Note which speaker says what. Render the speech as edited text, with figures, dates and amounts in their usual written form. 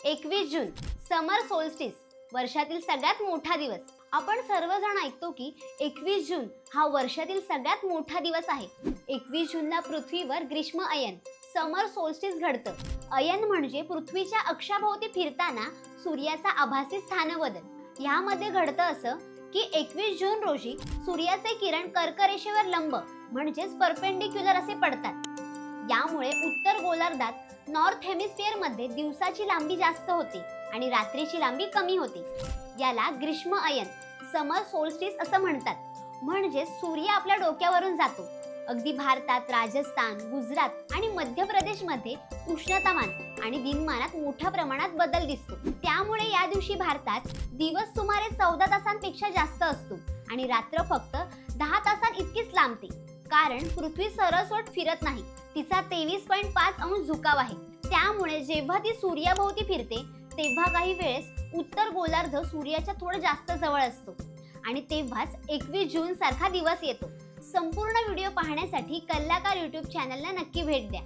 Speaker 1: 21 जून समर solstice, वर्षातील सगळ्यात मोठा दिवस। आपण सर्वजण ऐकतो की 21 जून हा वर्षातील सगळ्यात मोठा दिवस आहे। 21 जूनला पृथ्वीवर ग्रीष्म अयन समर सोल्स्टिस घडतं। अयन म्हणजे पृथ्वीच्या अक्षाभोवती फिरताना सूर्याचा आभासी स्थानबदल। यामध्ये घडतं असं की 21 जून रोजी सूर्याचे किरण कर्करेषेवर लंब म्हणजेच परपेंडिक्युलर असे पडतात। यामुळे उत्तर गोलार्धात नॉर्थ हेमिस्फियर मध्ये दिवसाची लांबी जास्त होते आणि रात्रीची लांबी कमी होते। याला ग्रीष्म अयन समर सोल्स्टिस असं म्हणतात। म्हणजे सूर्य आपल्या डोक्यावरून जातो। अगदी भारतात राजस्थान, गुजरात आणि मध्य प्रदेश मध्ये उष्णतामान आणि दिनमानात मोठ्या प्रमाणात बदल दिसतो। त्यामुळे या दिवशी भारतात दिवस सुमारे 14 तासांपेक्षा जास्त असतो आणि रात्र फक्त 10 तासांइतकीच लांबते। कारण पृथ्वी सरळसोट फिरत नाही, तिचा 23.5 अंश झुकाव आहे। त्यामुळे जेव्हा ती सूर्याभोवती फिरते तेव्हा काही वेळेस उत्तर गोलार्ध सूर्याच्या थोडं जास्त जवळ असतो आणि तेव्हाच 21 जून सारखा दिवस येतो। संपूर्ण व्हिडिओ पाहण्यासाठी कलाकार YouTube चॅनलला नक्की भेट द्या।